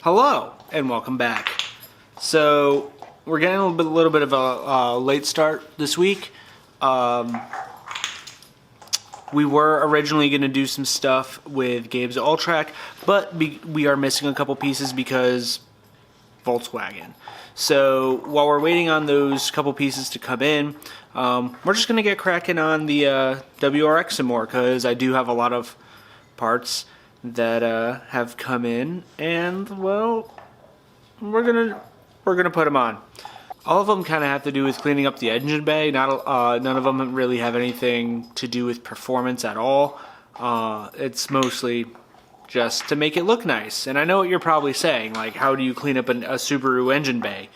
Hello and welcome back. So we're getting a little bit of a late start this week. We were originally going to do some stuff with Gabe's All-Track, but we are missing a couple pieces because Volkswagen. So while we're waiting on those couple pieces to come in, we're just going to get cracking on the WRX some more, because I do have a lot of parts that have come in, and well, we're gonna put them on. All of them kind of have to do with cleaning up the engine bay. None of them really have anything to do with performance at all. It's mostly just to make it look nice. And I know what you're probably saying, like, how do you clean up a Subaru engine bay?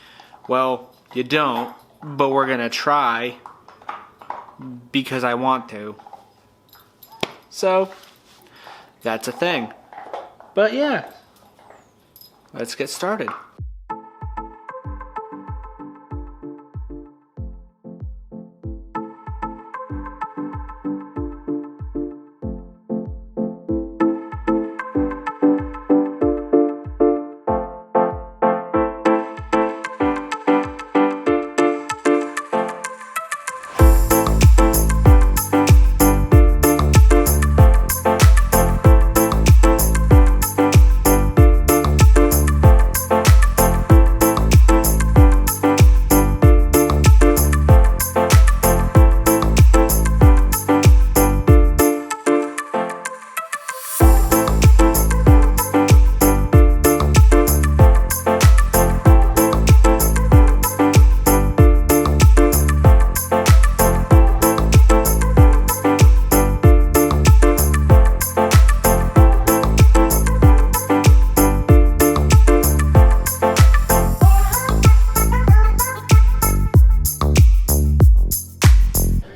Well, you don't, but we're gonna try because I want to. So that's a thing. But yeah, let's get started.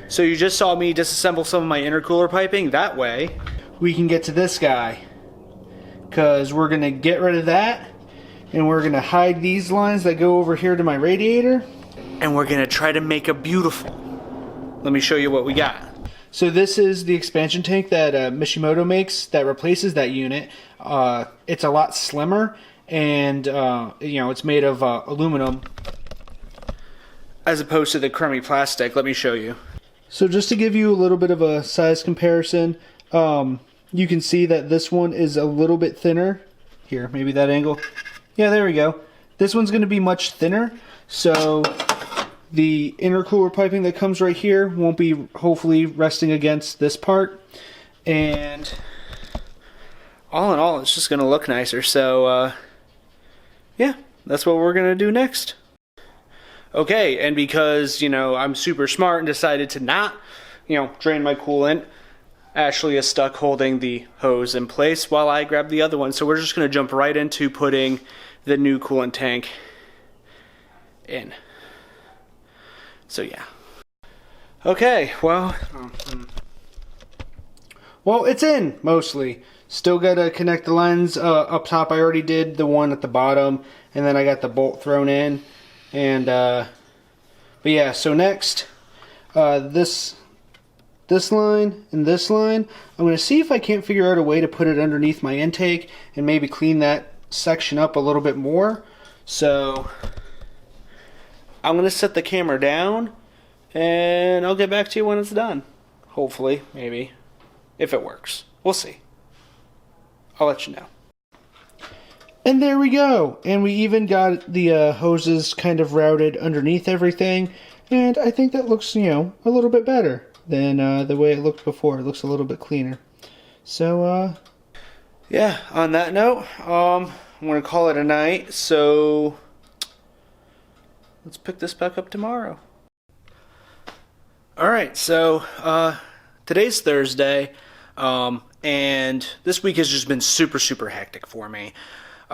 So you just saw me disassemble some of my intercooler piping. That way we can get to this guy, because we're going to get rid of that, and we're going to hide these lines that go over here to my radiator, and we're going to try to make a beautiful. Let me show you what we got. So this is the expansion tank that Mishimoto makes that replaces that unit. It's a lot slimmer, and it's made of aluminum as opposed to the crummy plastic. Let me show you. So just to give you a little bit of a size comparison, you can see that this one is a little bit thinner. Here, maybe that angle. Yeah, there we go. This one's going to be much thinner, so the intercooler piping that comes right here won't be hopefully resting against this part. And all in all, it's just going to look nicer. So, yeah, that's what we're going to do next. Okay, and because, I'm super smart and decided to not, drain my coolant, Ashley is stuck holding the hose in place while I grab the other one. So we're just going to jump right into putting the new coolant tank in. So yeah. Okay, well, it's in, mostly. Still got to connect the lines up top. I already did the one at the bottom, and then I got the bolt thrown in. And but yeah, so next this line and this line, I'm going to see if I can't figure out a way to put it underneath my intake and maybe clean that section up a little bit more. So I'm going to set the camera down and I'll get back to you when it's done. Hopefully, maybe, if it works. We'll see. I'll let you know. And there we go. And we even got the hoses kind of routed underneath everything. And I think that looks, a little bit better than the way it looked before. It looks a little bit cleaner. So, yeah, on that note, I'm going to call it a night. So, let's pick this back up tomorrow. Alright, so, today's Thursday. And this week has just been super, super hectic for me.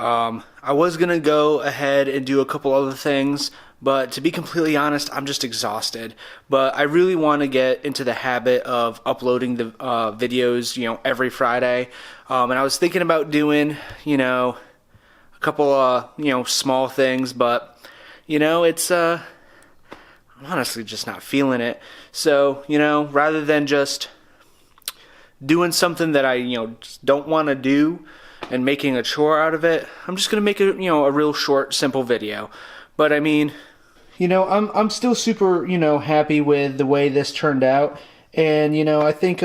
I was going to go ahead and do a couple other things, but to be completely honest, I'm just exhausted. But I really want to get into the habit of uploading the videos, every Friday. And I was thinking about doing, a couple, small things, but, it's, I'm honestly just not feeling it. So, rather than just doing something that I, just don't want to do, and making a chore out of it. I'm just gonna make a a real short, simple video. But I mean, I'm still super happy with the way this turned out, and I think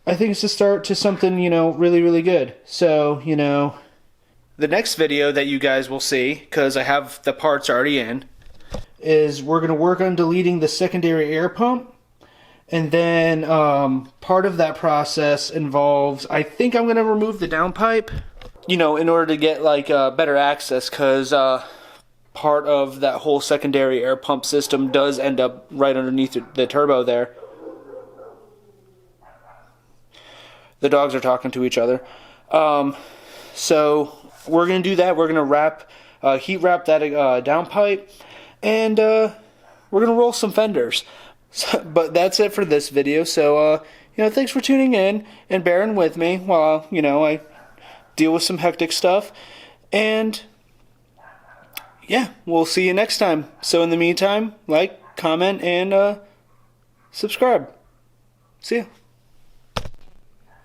it's a start to something really, really good. So the next video that you guys will see, because I have the parts already in, is we're going to work on deleting the secondary air pump. And then part of that process involves, I think I'm going to remove the downpipe, in order to get like better access, because part of that whole secondary air pump system does end up right underneath the turbo there. The dogs are talking to each other. So we're going to do that. We're going to heat wrap that downpipe, and we're going to roll some fenders. But that's it for this video. So, thanks for tuning in and bearing with me while, I deal with some hectic stuff. And, yeah, we'll see you next time. So in the meantime, like, comment, and subscribe. See ya.